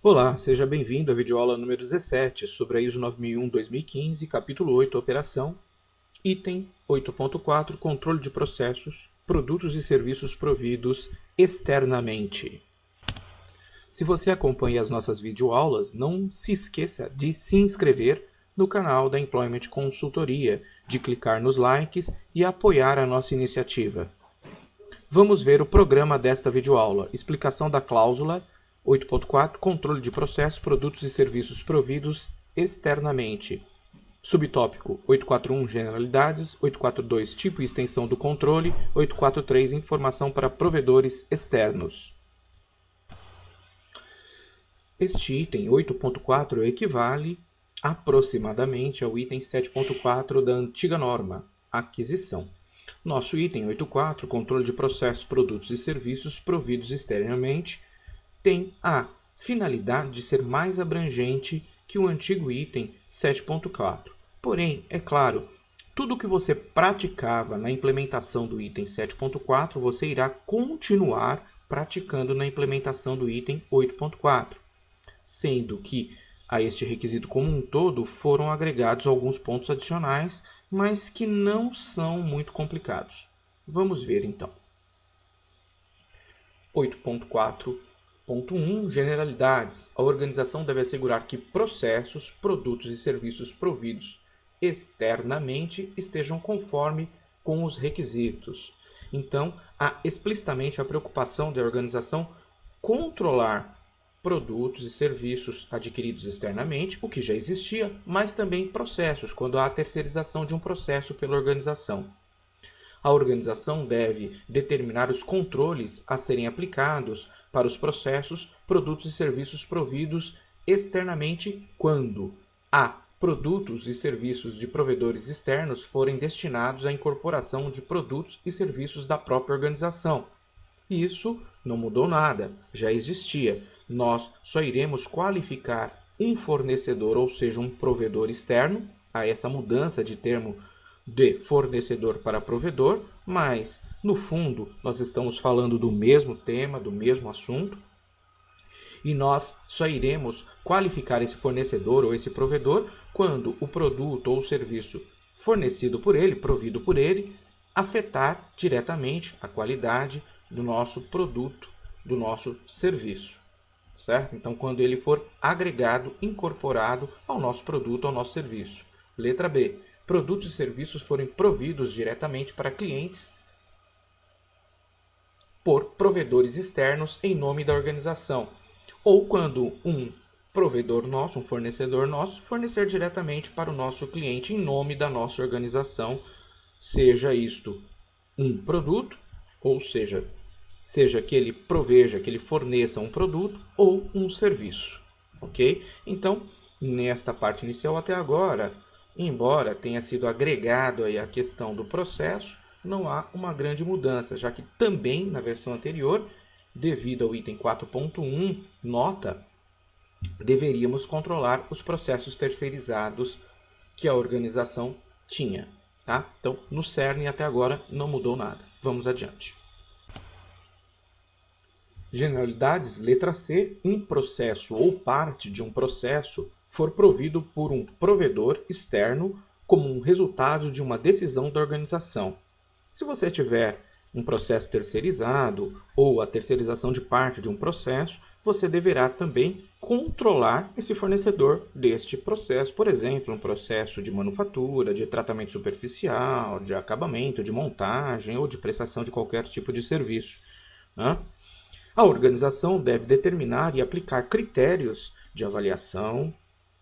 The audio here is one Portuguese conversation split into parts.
Olá, seja bem-vindo à videoaula número 17 sobre a ISO 9001-2015, capítulo 8, Operação, item 8.4, Controle de processos, produtos e serviços providos externamente. Se você acompanha as nossas videoaulas, não se esqueça de se inscrever no canal da Employment Consultoria, de clicar nos likes e apoiar a nossa iniciativa. Vamos ver o programa desta videoaula. Explicação da cláusula 8.4, controle de processos, produtos e serviços providos externamente. Subtópico 841, generalidades, 842, tipo e extensão do controle, 843, informação para provedores externos. Este item 8.4 equivale aproximadamente ao item 7.4 da antiga norma, aquisição. Nosso item 8.4, controle de processos, produtos e serviços providos externamente, tem a finalidade de ser mais abrangente que o antigo item 7.4. Porém, é claro, tudo o que você praticava na implementação do item 7.4, você irá continuar praticando na implementação do item 8.4, sendo que a este requisito como um todo foram agregados alguns pontos adicionais, mas que não são muito complicados. Vamos ver então. 8.4.1 Generalidades. A organização deve assegurar que processos, produtos e serviços providos externamente estejam conforme com os requisitos. Então, há explicitamente a preocupação da organização controlar produtos e serviços adquiridos externamente, o que já existia, mas também processos, quando há a terceirização de um processo pela organização. A organização deve determinar os controles a serem aplicados para os processos, produtos e serviços providos externamente quando a produtos e serviços de provedores externos forem destinados à incorporação de produtos e serviços da própria organização. Isso não mudou nada, já existia. Nós só iremos qualificar um fornecedor, ou seja, um provedor externo, a essa mudança de termo de fornecedor para provedor, mas, no fundo, nós estamos falando do mesmo tema, do mesmo assunto, e nós só iremos qualificar esse fornecedor ou esse provedor quando o produto ou o serviço fornecido por ele, provido por ele, afetar diretamente a qualidade do nosso produto, do nosso serviço, certo? Então, quando ele for agregado, incorporado ao nosso produto, ao nosso serviço. Letra B. Produtos e serviços forem providos diretamente para clientes por provedores externos em nome da organização, ou quando um provedor nosso, um fornecedor nosso, fornecer diretamente para o nosso cliente em nome da nossa organização, seja isto um produto, ou seja que ele proveja, que ele forneça um produto ou um serviço, ok? Então, nesta parte inicial até agora, embora tenha sido agregado aí a questão do processo, não há uma grande mudança, já que também na versão anterior, devido ao item 4.1, nota, deveríamos controlar os processos terceirizados que a organização tinha, tá? Então, no cerne até agora não mudou nada. Vamos adiante. Generalidades, letra C, um processo ou parte de um processo for provido por um provedor externo como um resultado de uma decisão da organização. Se você tiver um processo terceirizado ou a terceirização de parte de um processo, você deverá também controlar esse fornecedor deste processo, por exemplo, um processo de manufatura, de tratamento superficial, de acabamento, de montagem ou de prestação de qualquer tipo de serviço, né? A organização deve determinar e aplicar critérios de avaliação,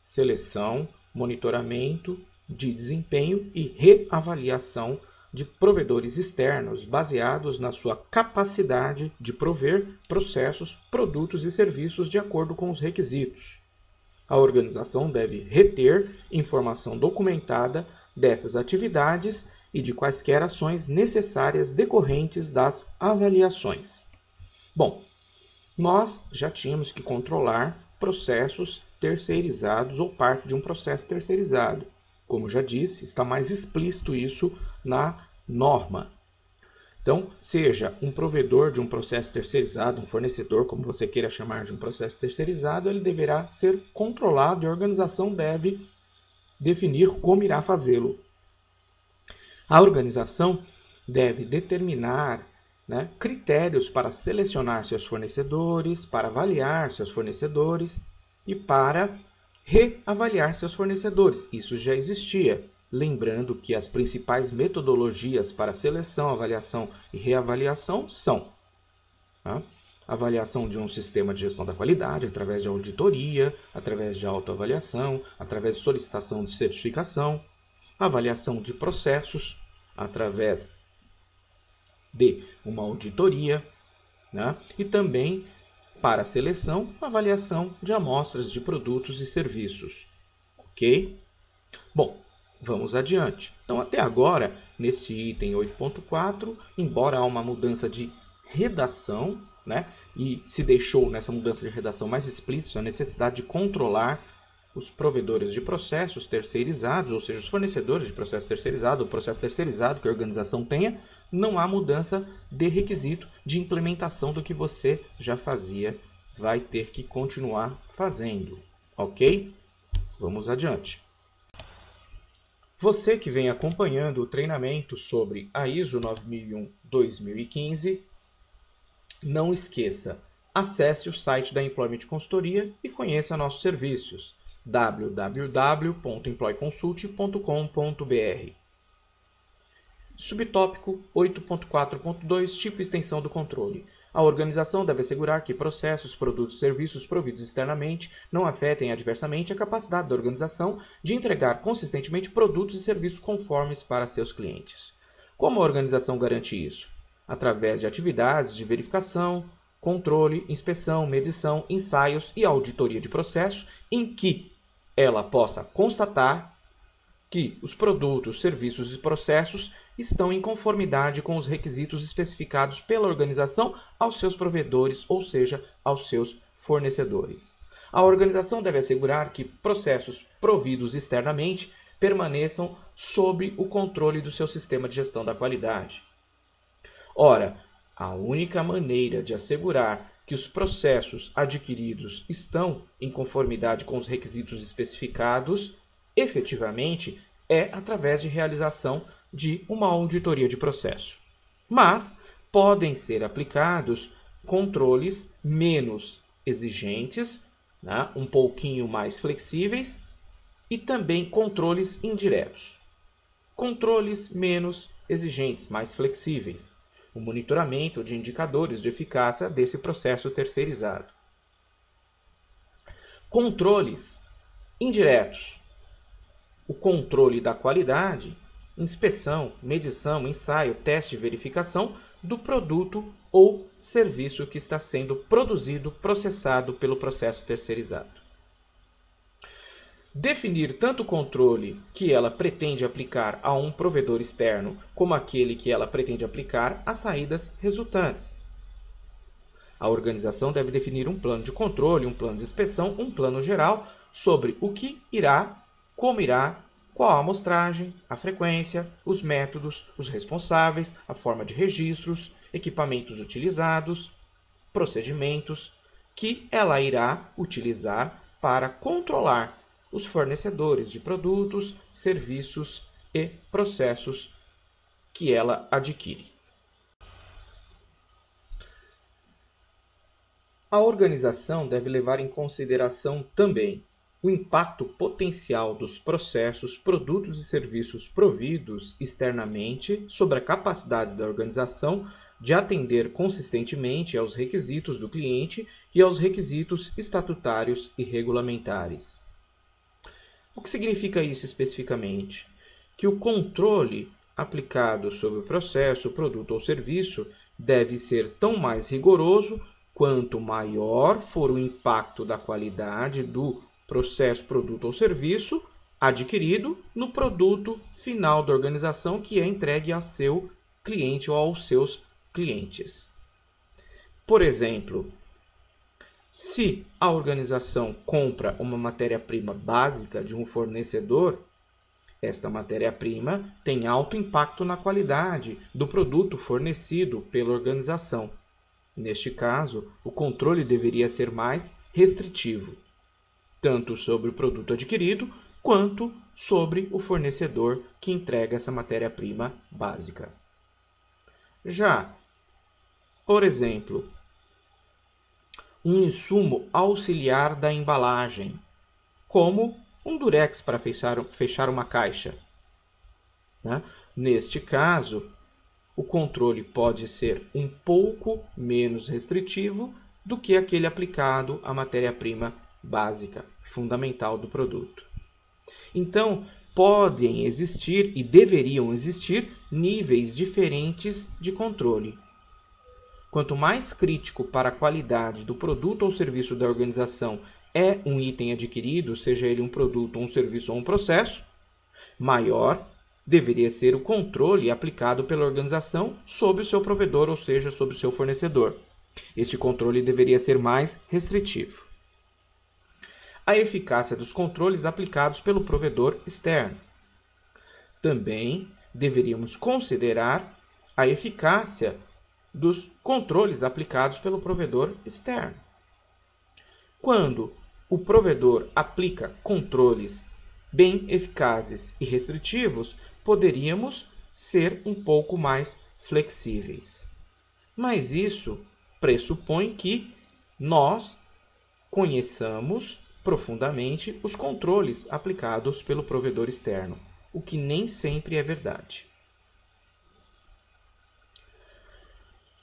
seleção, monitoramento de desempenho e reavaliação de provedores externos baseados na sua capacidade de prover processos, produtos e serviços de acordo com os requisitos. A organização deve reter informação documentada dessas atividades e de quaisquer ações necessárias decorrentes das avaliações. Bom, nós já tínhamos que controlar processos terceirizados ou parte de um processo terceirizado. Como já disse, está mais explícito isso na norma. Então, seja um provedor de um processo terceirizado, um fornecedor, como você queira chamar de um processo terceirizado, ele deverá ser controlado e a organização deve definir como irá fazê-lo. A organização deve determinar, né, critérios para selecionar seus fornecedores, para avaliar seus fornecedores e para reavaliar seus fornecedores. Isso já existia. Lembrando que as principais metodologias para seleção, avaliação e reavaliação são a avaliação de um sistema de gestão da qualidade, através de auditoria, através de autoavaliação, através de solicitação de certificação, avaliação de processos, através de uma auditoria, né? E também, para a seleção, avaliação de amostras de produtos e serviços. Ok? Bom, vamos adiante. Então, até agora, nesse item 8.4, embora há uma mudança de redação, né, e se deixou nessa mudança de redação mais explícita a necessidade de controlar os provedores de processos terceirizados, ou seja, os fornecedores de processo terceirizado, o processo terceirizado que a organização tenha, não há mudança de requisito de implementação do que você já fazia, vai ter que continuar fazendo, ok? Vamos adiante. Você que vem acompanhando o treinamento sobre a ISO 9001-2015, não esqueça, acesse o site da Employment Consultoria e conheça nossos serviços www.employconsult.com.br. Subtópico 8.4.2 Tipo e extensão do controle. A organização deve assegurar que processos, produtos e serviços providos externamente não afetem adversamente a capacidade da organização de entregar consistentemente produtos e serviços conformes para seus clientes. Como a organização garante isso? Através de atividades de verificação, controle, inspeção, medição, ensaios e auditoria de processos em que ela possa constatar que os produtos, serviços e processos estão em conformidade com os requisitos especificados pela organização aos seus provedores, ou seja, aos seus fornecedores. A organização deve assegurar que processos providos externamente permaneçam sob o controle do seu sistema de gestão da qualidade. Ora, a única maneira de assegurar que os processos adquiridos estão em conformidade com os requisitos especificados, efetivamente, é através de realização de uma auditoria de processo. Mas podem ser aplicados controles menos exigentes, né, um pouquinho mais flexíveis, e também controles indiretos. Controles menos exigentes, mais flexíveis. O monitoramento de indicadores de eficácia desse processo terceirizado. Controles indiretos. O controle da qualidade, inspeção, medição, ensaio, teste e verificação do produto ou serviço que está sendo produzido, processado pelo processo terceirizado. Definir tanto o controle que ela pretende aplicar a um provedor externo, como aquele que ela pretende aplicar às saídas resultantes. A organização deve definir um plano de controle, um plano de inspeção, um plano geral sobre o que irá, como irá, qual a amostragem, a frequência, os métodos, os responsáveis, a forma de registros, equipamentos utilizados, procedimentos que ela irá utilizar para controlar os fornecedores de produtos, serviços e processos que ela adquire. A organização deve levar em consideração também o impacto potencial dos processos, produtos e serviços providos externamente sobre a capacidade da organização de atender consistentemente aos requisitos do cliente e aos requisitos estatutários e regulamentares. O que significa isso especificamente? Que o controle aplicado sobre o processo, produto ou serviço deve ser tão mais rigoroso quanto maior for o impacto da qualidade do processo, produto ou serviço adquirido no produto final da organização que é entregue a seu cliente ou aos seus clientes. Por exemplo, se a organização compra uma matéria-prima básica de um fornecedor, Esta matéria-prima tem alto impacto na qualidade do produto fornecido pela organização. Neste caso, o controle deveria ser mais restritivo, tanto sobre o produto adquirido, quanto sobre o fornecedor que entrega essa matéria-prima básica. Já, por exemplo, um insumo auxiliar da embalagem, como um durex para fechar uma caixa, né? Neste caso, o controle pode ser um pouco menos restritivo do que aquele aplicado à matéria-prima básica, fundamental do produto. Então, podem existir e deveriam existir níveis diferentes de controle. Quanto mais crítico para a qualidade do produto ou serviço da organização é um item adquirido, seja ele um produto, um serviço ou um processo, maior deveria ser o controle aplicado pela organização sobre o seu provedor, ou seja, sobre o seu fornecedor. Este controle deveria ser mais restritivo. A eficácia dos controles aplicados pelo provedor externo. Também deveríamos considerar a eficácia dos controles aplicados pelo provedor externo. Quando o provedor aplica controles bem eficazes e restritivos, poderíamos ser um pouco mais flexíveis. Mas isso pressupõe que nós conheçamos profundamente os controles aplicados pelo provedor externo, o que nem sempre é verdade.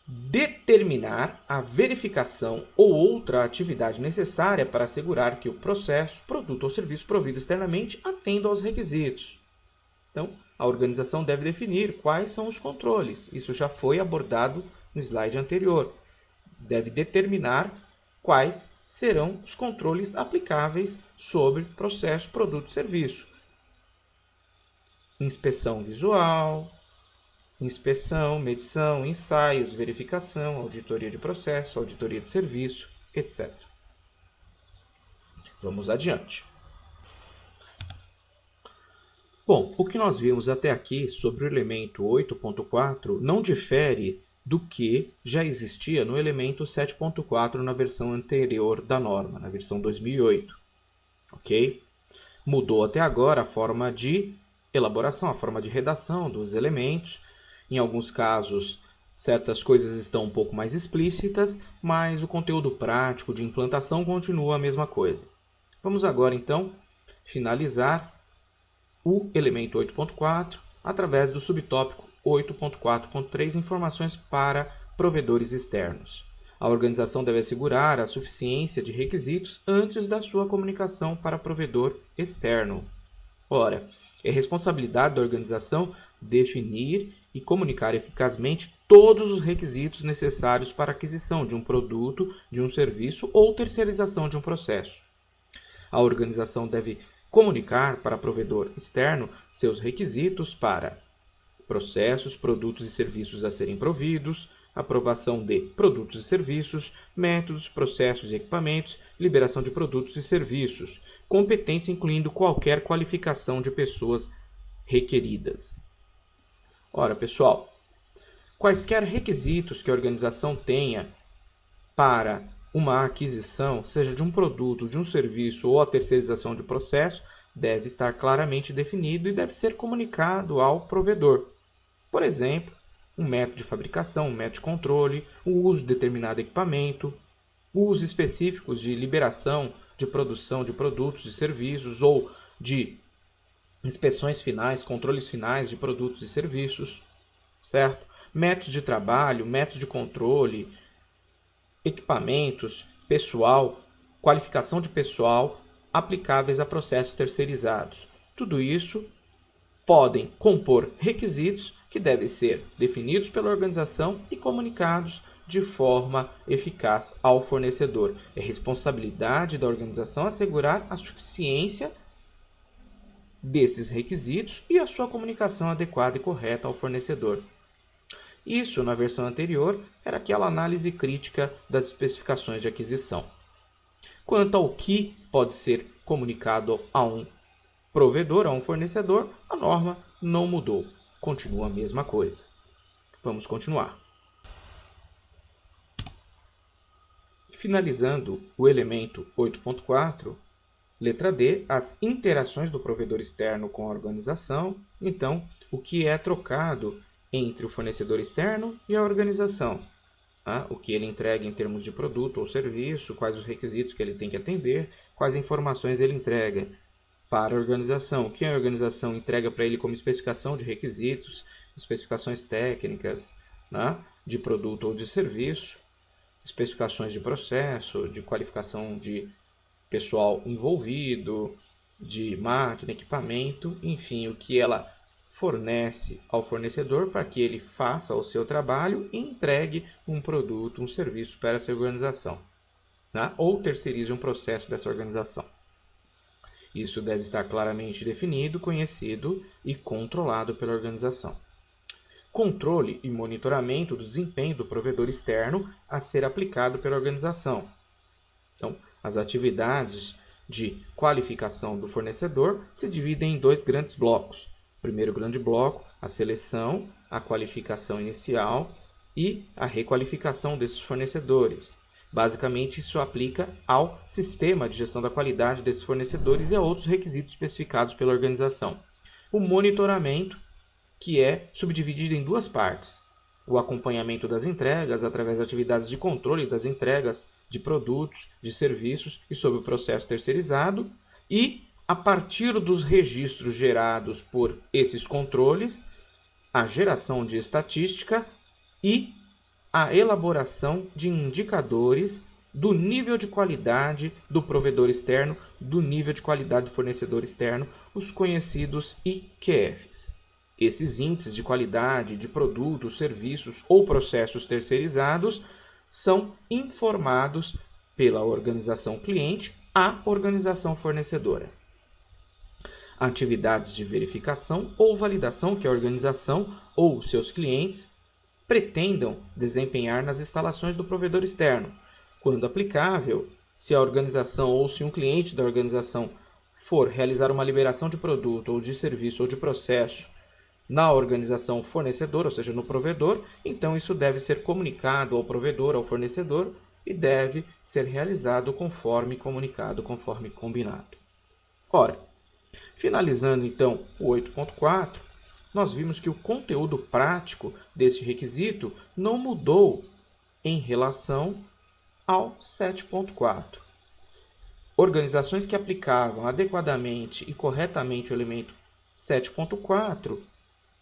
Determinar a verificação ou outra atividade necessária para assegurar que o processo, produto ou serviço provido externamente atenda aos requisitos. Então, a organização deve definir quais são os controles. Isso já foi abordado no slide anterior. Deve determinar quais serão os controles aplicáveis sobre processo, produto e serviço. Inspeção visual, inspeção, medição, ensaios, verificação, auditoria de processo, auditoria de serviço, etc. Vamos adiante. Bom, o que nós vimos até aqui sobre o elemento 8.4 não difere do que já existia no elemento 7.4 na versão anterior da norma, na versão 2008. Ok? Mudou até agora a forma de elaboração, a forma de redação dos elementos. Em alguns casos, certas coisas estão um pouco mais explícitas, mas o conteúdo prático de implantação continua a mesma coisa. Vamos agora, então, finalizar o elemento 8.4 através do subtópico 8.4.3, informações para provedores externos. A organização deve assegurar a suficiência de requisitos antes da sua comunicação para provedor externo. Ora, é responsabilidade da organização definir e comunicar eficazmente todos os requisitos necessários para a aquisição de um produto, de um serviço ou terceirização de um processo. A organização deve comunicar para provedor externo seus requisitos para processos, produtos e serviços a serem providos, aprovação de produtos e serviços, métodos, processos e equipamentos, liberação de produtos e serviços, competência incluindo qualquer qualificação de pessoas requeridas. Ora, pessoal, quaisquer requisitos que a organização tenha para uma aquisição, seja de um produto, de um serviço ou a terceirização de processo, deve estar claramente definido e deve ser comunicado ao provedor. Por exemplo, um método de fabricação, um método de controle, o uso de determinado equipamento, usos específicos de liberação de produção de produtos e serviços ou de inspeções finais, controles finais de produtos e serviços, certo? Métodos de trabalho, métodos de controle, equipamentos, pessoal, qualificação de pessoal aplicáveis a processos terceirizados. Tudo isso podem compor requisitos que devem ser definidos pela organização e comunicados de forma eficaz ao fornecedor. É responsabilidade da organização assegurar a suficiência desses requisitos e a sua comunicação adequada e correta ao fornecedor. Isso, na versão anterior, era aquela análise crítica das especificações de aquisição. Quanto ao que pode ser comunicado a um provedor, a um fornecedor, a norma não mudou. Continua a mesma coisa. Vamos continuar. Finalizando o elemento 8.4, letra D, as interações do provedor externo com a organização. Então, o que é trocado entre o fornecedor externo e a organização? O que ele entrega em termos de produto ou serviço, quais os requisitos que ele tem que atender, quais informações ele entrega para a organização, o que a organização entrega para ele como especificação de requisitos, especificações técnicas, de produto ou de serviço, especificações de processo, de qualificação de pessoal envolvido, de máquina, equipamento, enfim, o que ela fornece ao fornecedor para que ele faça o seu trabalho e entregue um produto, um serviço para essa organização, ou terceirize um processo dessa organização. Isso deve estar claramente definido, conhecido e controlado pela organização. Controle e monitoramento do desempenho do provedor externo a ser aplicado pela organização. Então, as atividades de qualificação do fornecedor se dividem em dois grandes blocos. O primeiro grande bloco, a seleção, a qualificação inicial e a requalificação desses fornecedores. Basicamente, isso aplica ao sistema de gestão da qualidade desses fornecedores e a outros requisitos especificados pela organização. O monitoramento, que é subdividido em duas partes. O acompanhamento das entregas através de atividades de controle das entregas de produtos, de serviços e sobre o processo terceirizado e, a partir dos registros gerados por esses controles, a geração de estatística e a elaboração de indicadores do nível de qualidade do provedor externo, do nível de qualidade do fornecedor externo, os conhecidos IQFs. Esses índices de qualidade de produtos, serviços ou processos terceirizados são informados pela organização cliente à organização fornecedora. Atividades de verificação ou validação que a organização ou seus clientes pretendam desempenhar nas instalações do provedor externo. Quando aplicável, se a organização ou se um cliente da organização for realizar uma liberação de produto ou de serviço ou de processo na organização fornecedora, ou seja, no provedor, então isso deve ser comunicado ao provedor, ao fornecedor, e deve ser realizado conforme comunicado, conforme combinado. Ora, finalizando então o 8.4, nós vimos que o conteúdo prático deste requisito não mudou em relação ao 7.4. Organizações que aplicavam adequadamente e corretamente o elemento 7.4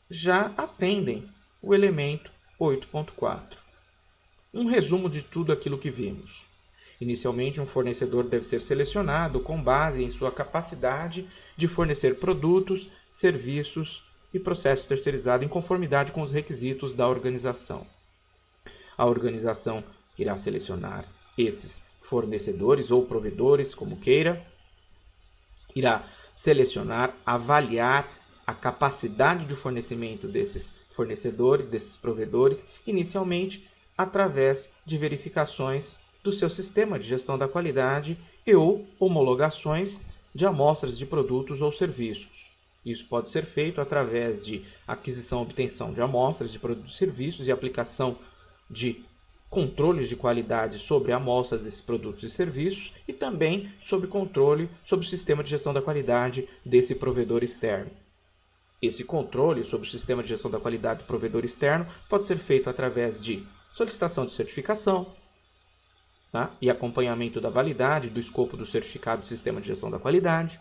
já atendem o elemento 8.4. Um resumo de tudo aquilo que vimos. Inicialmente, um fornecedor deve ser selecionado com base em sua capacidade de fornecer produtos, serviços e processos terceirizados em conformidade com os requisitos da organização. A organização irá selecionar esses fornecedores ou provedores, como queira, irá selecionar, avaliar a capacidade de fornecimento desses fornecedores, desses provedores, inicialmente através de verificações do seu sistema de gestão da qualidade e ou homologações de amostras de produtos ou serviços. Isso pode ser feito através de aquisição e obtenção de amostras de produtos e serviços e aplicação de controles de qualidade sobre a amostra desses produtos e serviços e também sobre controle sobre o sistema de gestão da qualidade desse provedor externo. Esse controle sobre o sistema de gestão da qualidade do provedor externo pode ser feito através de solicitação de certificação, e acompanhamento da validade do escopo do certificado do sistema de gestão da qualidade,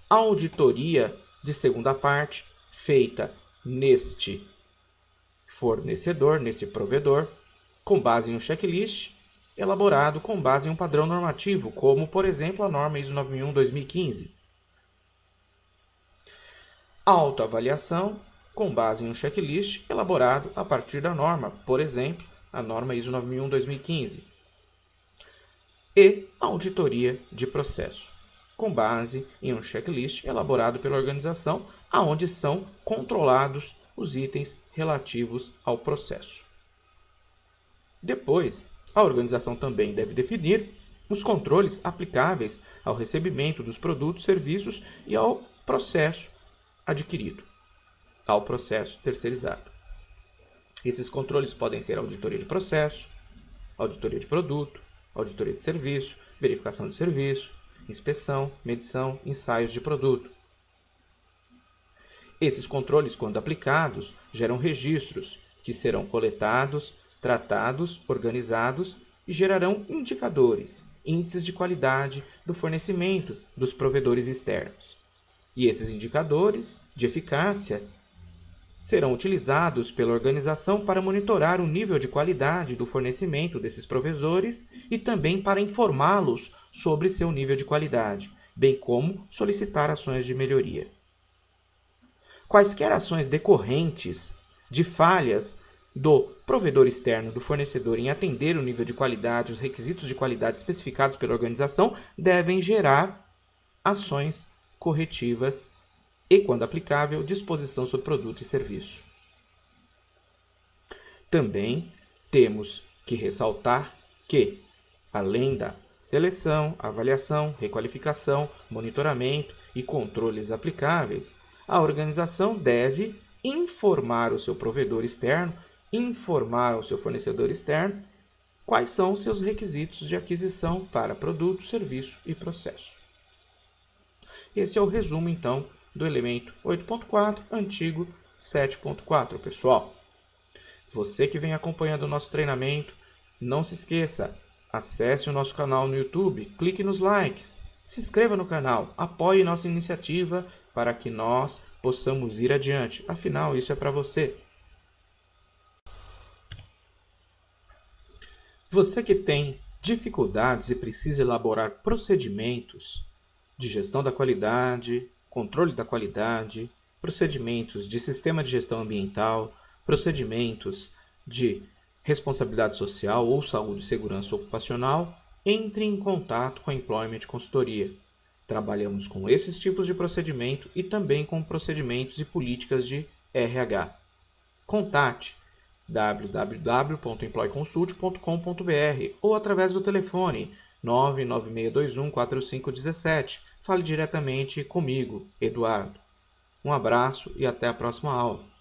auditoria de segunda parte feita neste fornecedor, nesse provedor, com base em um checklist elaborado com base em um padrão normativo, como, por exemplo, a norma ISO 9001-2015. Autoavaliação com base em um checklist elaborado a partir da norma, por exemplo, a norma ISO 9001-2015. E auditoria de processo, com base em um checklist elaborado pela organização, aonde são controlados os itens relativos ao processo. Depois, a organização também deve definir os controles aplicáveis ao recebimento dos produtos, serviços e ao processo adquirido, ao processo terceirizado. Esses controles podem ser auditoria de processo, auditoria de produto, auditoria de serviço, verificação de serviço, inspeção, medição, ensaios de produto. Esses controles, quando aplicados, geram registros que serão coletados, tratados, organizados e gerarão indicadores, índices de qualidade do fornecimento dos provedores externos. E esses indicadores de eficácia serão utilizados pela organização para monitorar o nível de qualidade do fornecimento desses provedores e também para informá-los sobre seu nível de qualidade, bem como solicitar ações de melhoria. Quaisquer ações decorrentes de falhas do provedor externo do fornecedor em atender o nível de qualidade, os requisitos de qualidade especificados pela organização, devem gerar ações corretivas e, quando aplicável, disposição sobre produto e serviço. Também temos que ressaltar que, além da seleção, avaliação, requalificação, monitoramento e controles aplicáveis, a organização deve informar o seu provedor externo, informar o seu fornecedor externo quais são os seus requisitos de aquisição para produto, serviço e processo. Esse é o resumo, então, do elemento 8.4, antigo 7.4, pessoal. Você que vem acompanhando o nosso treinamento, não se esqueça, acesse o nosso canal no YouTube, clique nos likes, se inscreva no canal, apoie nossa iniciativa para que nós possamos ir adiante. Afinal, isso é para você. Você que tem dificuldades e precisa elaborar procedimentos de gestão da qualidade, controle da qualidade, procedimentos de sistema de gestão ambiental, procedimentos de responsabilidade social ou saúde e segurança ocupacional, entre em contato com a Employment Consultoria. Trabalhamos com esses tipos de procedimento e também com procedimentos e políticas de RH. Contate www.employconsult.com.br ou através do telefone 996214517. Fale diretamente comigo, Eduardo. Um abraço e até a próxima aula.